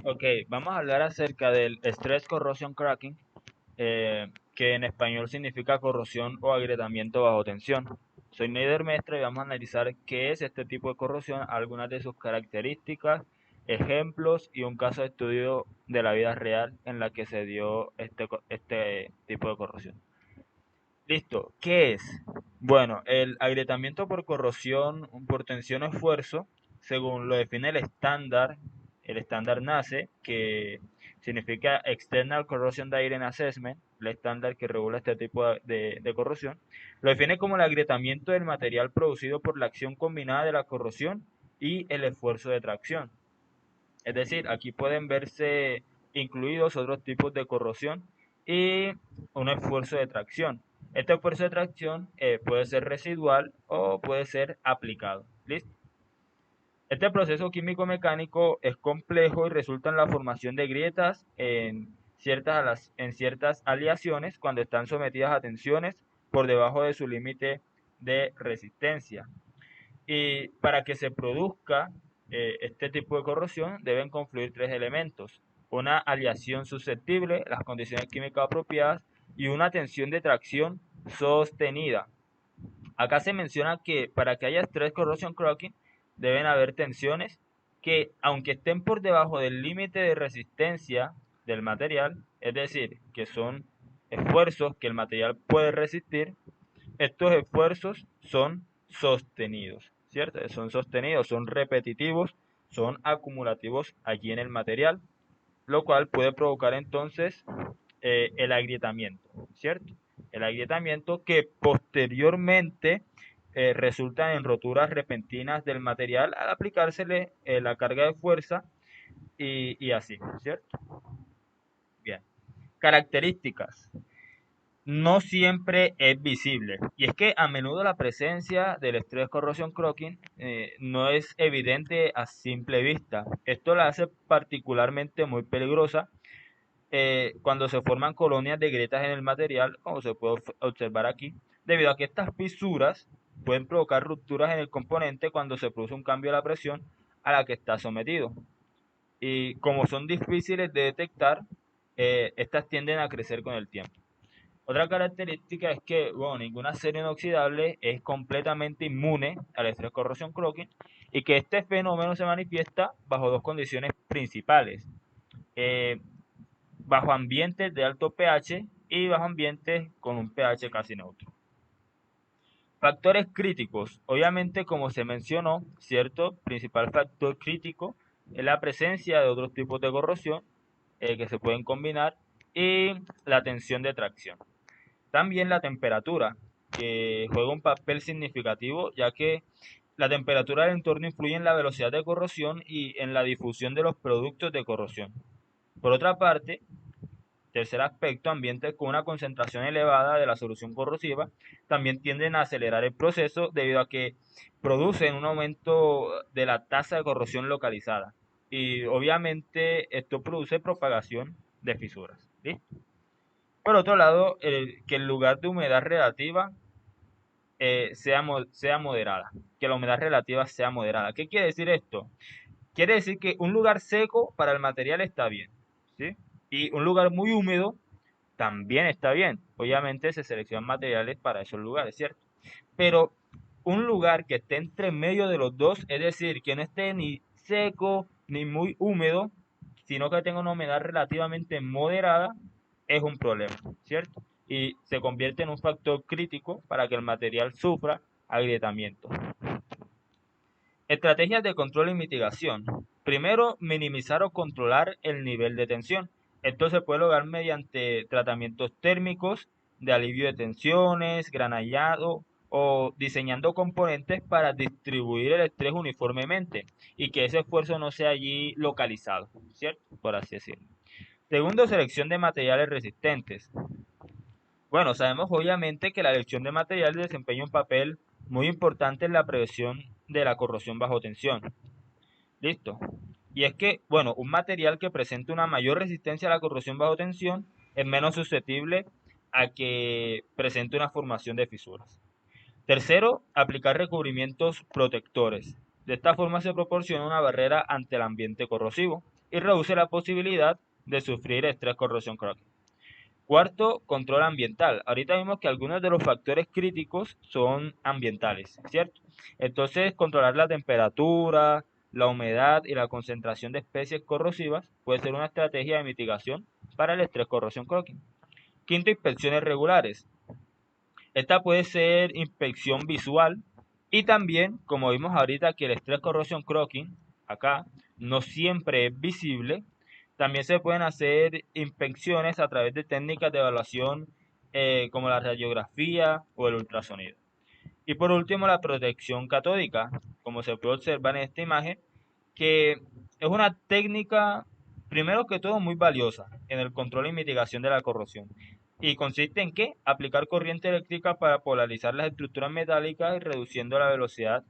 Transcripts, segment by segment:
Ok, vamos a hablar acerca del Stress Corrosion Cracking, que en español significa corrosión o agrietamiento bajo tensión. Soy Neider Mestre y vamos a analizar qué es este tipo de corrosión, algunas de sus características, ejemplos y un caso de estudio de la vida real en la que se dio este tipo de corrosión. Listo, ¿qué es? Bueno, el agrietamiento por corrosión por tensión o esfuerzo, según lo define el estándar NACE, que significa External Corrosion Dating Assessment, el estándar que regula este tipo de corrosión, lo define como el agrietamiento del material producido por la acción combinada de la corrosión y el esfuerzo de tracción. Es decir, aquí pueden verse incluidos otros tipos de corrosión y un esfuerzo de tracción. Este esfuerzo de tracción puede ser residual o puede ser aplicado. ¿Listo? Este proceso químico-mecánico es complejo y resulta en la formación de grietas en ciertas aleaciones cuando están sometidas a tensiones por debajo de su límite de resistencia. Y para que se produzca este tipo de corrosión deben confluir tres elementos: una aleación susceptible, las condiciones químicas apropiadas y una tensión de tracción sostenida. Acá se menciona que para que haya stress corrosion cracking deben haber tensiones que, aunque estén por debajo del límite de resistencia del material, es decir, que son esfuerzos que el material puede resistir, estos esfuerzos son sostenidos, ¿cierto? Son sostenidos, son repetitivos, son acumulativos allí en el material, lo cual puede provocar entonces el agrietamiento, ¿cierto? El agrietamiento que posteriormente resulta en roturas repentinas del material al aplicársele la carga de fuerza y así, ¿cierto? Bien. Características. No siempre es visible. Y es que a menudo la presencia del estrés corrosion cracking no es evidente a simple vista. Esto la hace particularmente muy peligrosa cuando se forman colonias de grietas en el material, como se puede observar aquí, debido a que estas fisuras pueden provocar rupturas en el componente cuando se produce un cambio de la presión a la que está sometido. Y como son difíciles de detectar, estas tienden a crecer con el tiempo. Otra característica es que, bueno, ningún acero inoxidable es completamente inmune al estrés corrosión cracking y que este fenómeno se manifiesta bajo dos condiciones principales: eh, bajo ambientes de alto pH y bajo ambientes con un pH casi neutro. Factores críticos. Obviamente, como se mencionó, cierto, principal factor crítico es la presencia de otros tipos de corrosión que se pueden combinar y la tensión de tracción. También la temperatura, que juega un papel significativo, ya que la temperatura del entorno influye en la velocidad de corrosión y en la difusión de los productos de corrosión. Por otra parte, tercer aspecto, ambientes con una concentración elevada de la solución corrosiva también tienden a acelerar el proceso debido a que producen un aumento de la tasa de corrosión localizada. Y obviamente esto produce propagación de fisuras. ¿Listo? Por otro lado, que el lugar de humedad relativa sea moderada, que la humedad relativa sea moderada. ¿Qué quiere decir esto? Quiere decir que un lugar seco para el material está bien, ¿sí? Y un lugar muy húmedo también está bien. Obviamente se seleccionan materiales para esos lugares, ¿cierto? Pero un lugar que esté entre medio de los dos, es decir, que no esté ni seco ni muy húmedo, sino que tenga una humedad relativamente moderada, es un problema, ¿cierto? Y se convierte en un factor crítico para que el material sufra agrietamiento. Estrategias de control y mitigación. Primero, minimizar o controlar el nivel de tensión. Esto se puede lograr mediante tratamientos térmicos de alivio de tensiones, granallado o diseñando componentes para distribuir el estrés uniformemente y que ese esfuerzo no sea allí localizado, ¿cierto? Por así decirlo. Segundo, selección de materiales resistentes. Bueno, sabemos obviamente que la elección de material desempeña un papel muy importante en la prevención de la corrosión bajo tensión. Listo. Y es que, bueno, un material que presente una mayor resistencia a la corrosión bajo tensión es menos susceptible a que presente una formación de fisuras. Tercero, aplicar recubrimientos protectores. De esta forma se proporciona una barrera ante el ambiente corrosivo. y reduce la posibilidad de sufrir estrés corrosión cracking. Cuarto, control ambiental. Ahorita vimos que algunos de los factores críticos son ambientales, ¿cierto? Entonces, controlar la temperatura, la humedad y la concentración de especies corrosivas puede ser una estrategia de mitigación para el estrés corrosión cracking. Quinto, inspecciones regulares. Esta puede ser inspección visual y también, como vimos ahorita, que el estrés corrosión cracking, acá, no siempre es visible. También se pueden hacer inspecciones a través de técnicas de evaluación como la radiografía o el ultrasonido. Y por último, la protección catódica, como se puede observar en esta imagen, que es una técnica, primero que todo, muy valiosa en el control y mitigación de la corrosión. ¿Y consiste en qué? Aplicar corriente eléctrica para polarizar las estructuras metálicas y reduciendo la velocidad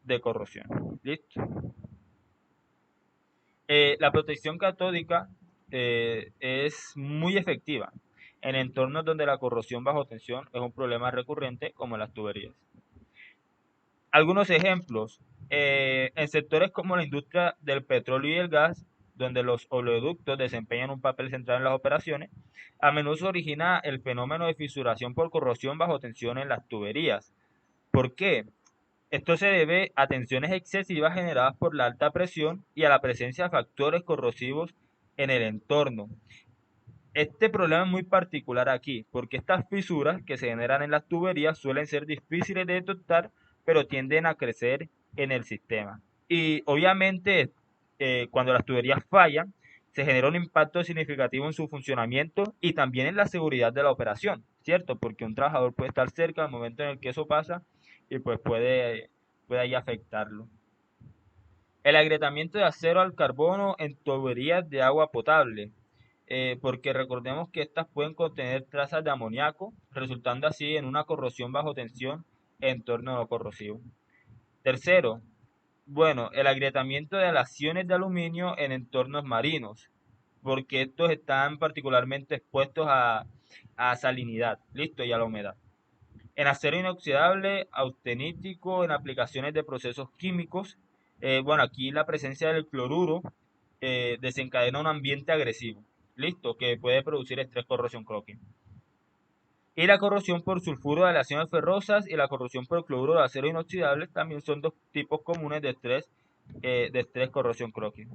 de corrosión. ¿Listo? La protección catódica es muy efectiva en entornos donde la corrosión bajo tensión es un problema recurrente, como las tuberías. Algunos ejemplos, en sectores como la industria del petróleo y el gas, donde los oleoductos desempeñan un papel central en las operaciones, a menudo se origina el fenómeno de fisuración por corrosión bajo tensión en las tuberías. ¿Por qué? Esto se debe a tensiones excesivas generadas por la alta presión y a la presencia de factores corrosivos en el entorno. Este problema es muy particular aquí, porque estas fisuras que se generan en las tuberías suelen ser difíciles de detectar, pero tienden a crecer en el sistema. Y obviamente, cuando las tuberías fallan, se genera un impacto significativo en su funcionamiento y también en la seguridad de la operación, ¿cierto? Porque un trabajador puede estar cerca al momento en el que eso pasa y pues puede ahí afectarlo. El agrietamiento de acero al carbono en tuberías de agua potable, porque recordemos que estas pueden contener trazas de amoníaco, resultando así en una corrosión bajo tensión en entorno no corrosivo. Tercero, bueno, el agrietamiento de aleaciones de aluminio en entornos marinos, porque estos están particularmente expuestos a salinidad, listo, y a la humedad. En acero inoxidable, austenítico, en aplicaciones de procesos químicos. Bueno, aquí la presencia del cloruro desencadena un ambiente agresivo, listo, que puede producir estrés corrosión cracking. Y la corrosión por sulfuro de aleaciones ferrosas y la corrosión por cloruro de acero inoxidable también son dos tipos comunes de estrés corrosión cracking.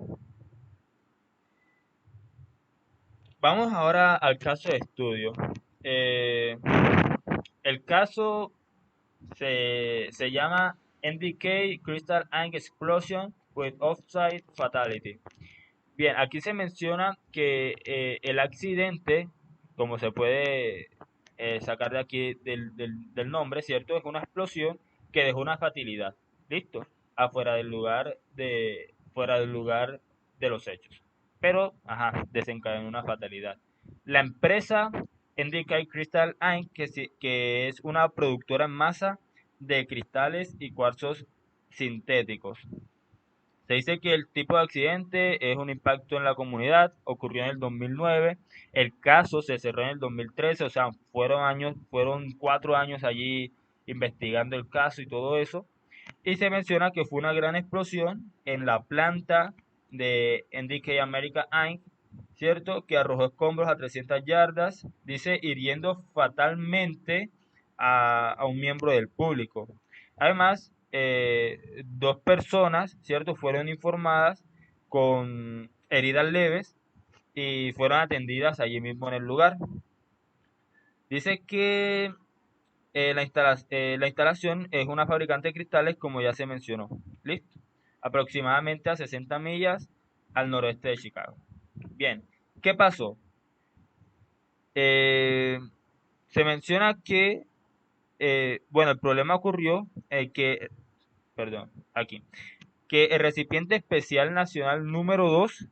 Vamos ahora al caso de estudio. Eh, el caso se llama NDK Crystal Ink Explosion with Offsite Fatality. Bien, aquí se menciona que el accidente, como se puede sacar de aquí del nombre, ¿cierto? Es una explosión que dejó una fatalidad, ¿listo? Fuera del lugar de los hechos. Pero, ajá, desencadenó una fatalidad. La empresa NDK Crystal Ink, que es una productora en masa de cristales y cuarzos sintéticos. Se dice que el tipo de accidente es un impacto en la comunidad, ocurrió en el 2009, el caso se cerró en el 2013, o sea, fueron 4 años allí investigando el caso y todo eso, y se menciona que fue una gran explosión en la planta de NDK America Inc., ¿cierto? Que arrojó escombros a 300 yardas, dice, hiriendo fatalmente a un miembro del público. Además, dos personas, ¿cierto? Fueron informadas con heridas leves y fueron atendidas allí mismo en el lugar. Dice que la instalación es una fabricante de cristales, como ya se mencionó. ¿Listo? Aproximadamente a 60 millas al noroeste de Chicago. Bien, ¿qué pasó? Eh, Se menciona que, bueno, el problema ocurrió perdón, aquí, que el recipiente especial nacional número 2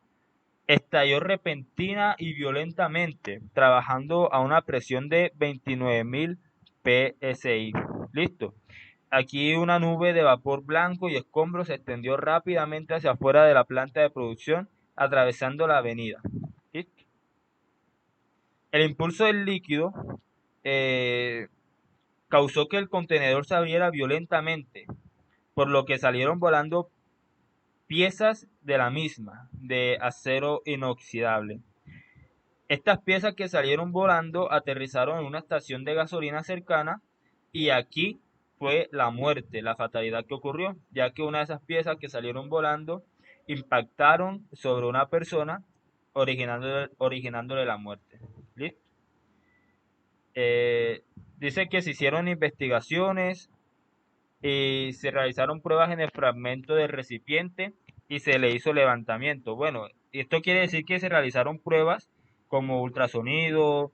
estalló repentina y violentamente, trabajando a una presión de 29.000 psi. Listo. Aquí una nube de vapor blanco y escombros se extendió rápidamente hacia afuera de la planta de producción, atravesando la avenida. ¿Listo? El impulso del líquido eh, causó que el contenedor se abriera violentamente, por lo que salieron volando piezas de la misma, de acero inoxidable. Estas piezas que salieron volando aterrizaron en una estación de gasolina cercana y aquí fue la muerte, la fatalidad que ocurrió, ya que una de esas piezas que salieron volando impactaron sobre una persona originándole la muerte. ¿Listo? Eh, Dice que se hicieron investigaciones y se realizaron pruebas en el fragmento del recipiente y se le hizo levantamiento. Bueno, esto quiere decir que se realizaron pruebas como ultrasonido,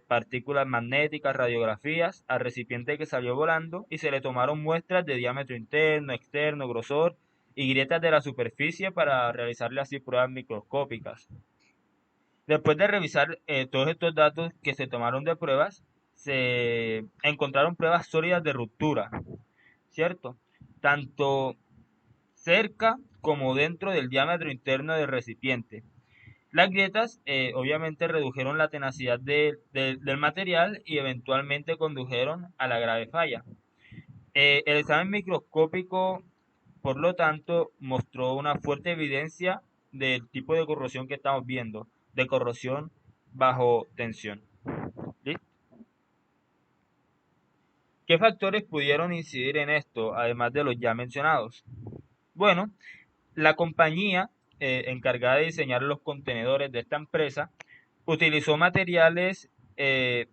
partículas magnéticas, radiografías al recipiente que salió volando y se le tomaron muestras de diámetro interno, externo, grosor y grietas de la superficie para realizarle así pruebas microscópicas. Después de revisar todos estos datos que se tomaron de pruebas, se encontraron pruebas sólidas de ruptura, ¿cierto? Tanto cerca como dentro del diámetro interno del recipiente. Las grietas obviamente redujeron la tenacidad del material y eventualmente condujeron a la grave falla. El examen microscópico, por lo tanto, mostró una fuerte evidencia del tipo de corrosión que estamos viendo, de corrosión bajo tensión. ¿Listo? ¿Qué factores pudieron incidir en esto, además de los ya mencionados? Bueno, la compañía encargada de diseñar los contenedores de esta empresa utilizó eh,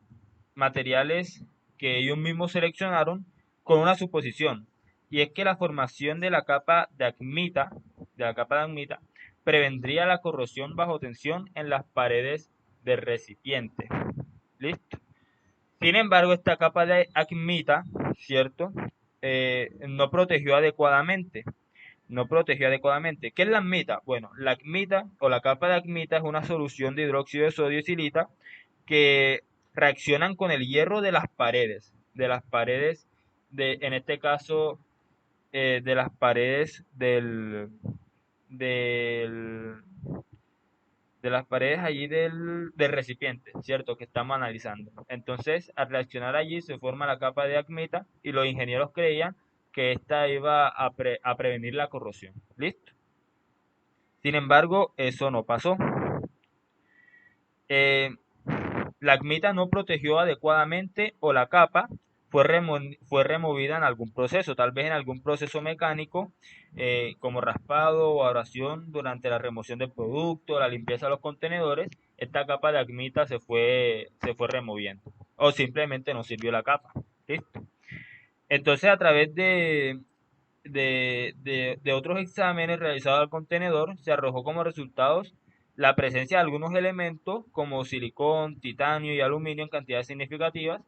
materiales que ellos mismos seleccionaron con una suposición, y es que la formación de la capa de acmita, prevendría la corrosión bajo tensión en las paredes del recipiente. ¿Listo? Sin embargo, esta capa de acmita, ¿cierto? No protegió adecuadamente. No protegió adecuadamente. ¿Qué es la acmita? Bueno, la acmita o la capa de acmita es una solución de hidróxido de sodio y silita que reaccionan con el hierro de las paredes en este caso, de las paredes del, de las paredes allí del recipiente, ¿cierto? Que estamos analizando. Entonces, al reaccionar allí se forma la capa de acmita y los ingenieros creían que esta iba a prevenir la corrosión. ¿Listo? Sin embargo, eso no pasó. Eh, la acmita no protegió adecuadamente o la capa fue removida en algún proceso, tal vez en algún proceso mecánico, como raspado o abrasión durante la remoción del producto, la limpieza de los contenedores, esta capa de acmita se fue removiendo o simplemente no sirvió la capa. ¿Listo? Entonces, a través de otros exámenes realizados al contenedor, se arrojó como resultados la presencia de algunos elementos como silicón, titanio y aluminio en cantidades significativas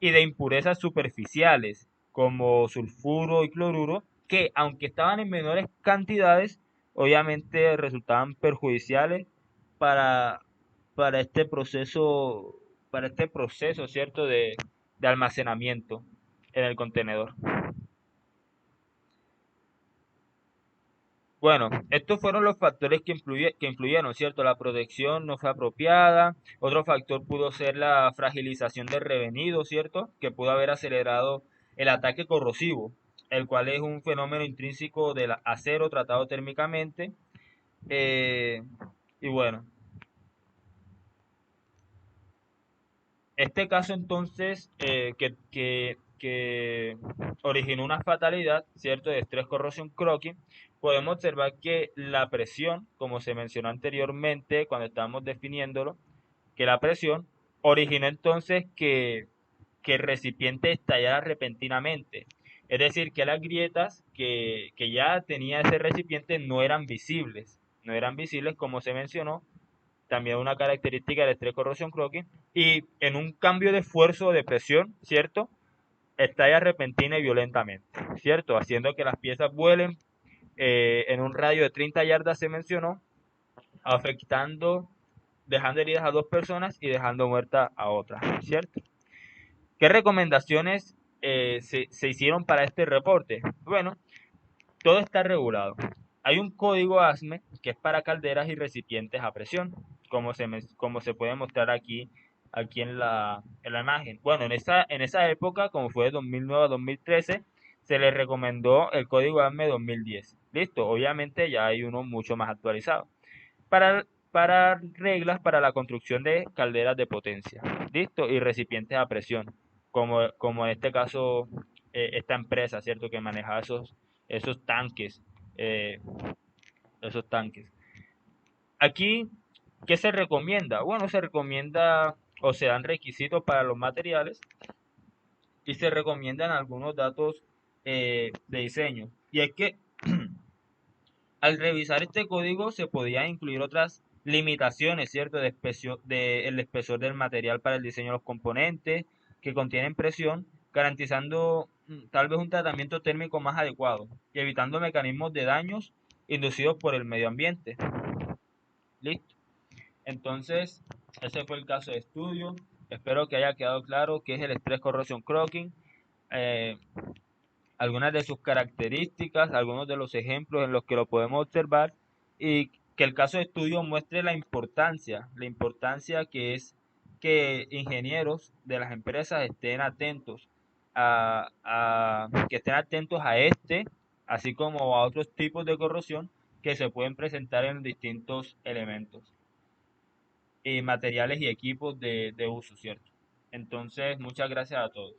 y de impurezas superficiales como sulfuro y cloruro que, aunque estaban en menores cantidades, obviamente resultaban perjudiciales para, para este proceso, ¿cierto?, de almacenamiento en el contenedor. Bueno, estos fueron los factores que influyeron, ¿cierto? La protección no fue apropiada. Otro factor pudo ser la fragilización del revenido, ¿cierto? Que pudo haber acelerado el ataque corrosivo, el cual es un fenómeno intrínseco del acero tratado térmicamente. Eh, y bueno, este caso entonces que originó una fatalidad, ¿cierto?, de estrés corrosion cracking, podemos observar que la presión, como se mencionó anteriormente cuando estábamos definiéndolo, que la presión originó entonces que el recipiente estallara repentinamente. Es decir, que las grietas que ya tenía ese recipiente no eran visibles como se mencionó, también una característica del estrés corrosion cracking, y en un cambio de esfuerzo o de presión, ¿cierto?, estalla repentina y violentamente, ¿cierto?, haciendo que las piezas vuelen en un radio de 30 yardas, se mencionó, afectando, dejando heridas a dos personas y dejando muerta a otra, ¿cierto? ¿Qué recomendaciones se hicieron para este reporte? Bueno, todo está regulado. Hay un código ASME que es para calderas y recipientes a presión, como se puede mostrar aquí en la imagen. Bueno, en esa época, como fue de 2009 a 2013, se le recomendó el código ASME 2010. Listo, obviamente ya hay uno mucho más actualizado. Para reglas para la construcción de calderas de potencia, listo, y recipientes a presión, como en este caso esta empresa, ¿cierto? Que maneja esos tanques, eh, esos tanques. Aquí, ¿qué se recomienda? Bueno, se recomienda o se dan requisitos para los materiales y se recomiendan algunos datos de diseño. Y es que al revisar este código se podían incluir otras limitaciones, ¿cierto? De el espesor del material para el diseño de los componentes que contienen presión, garantizando tal vez un tratamiento térmico más adecuado y evitando mecanismos de daños inducidos por el medio ambiente. Listo. Entonces, ese fue el caso de estudio. Espero que haya quedado claro qué es el estrés corrosion cracking, eh, algunas de sus características, algunos de los ejemplos en los que lo podemos observar y que el caso de estudio muestre la importancia que es que ingenieros de las empresas estén atentos que estén atentos a este, así como a otros tipos de corrosión que se pueden presentar en distintos elementos y materiales y equipos de uso, ¿cierto? Entonces, muchas gracias a todos.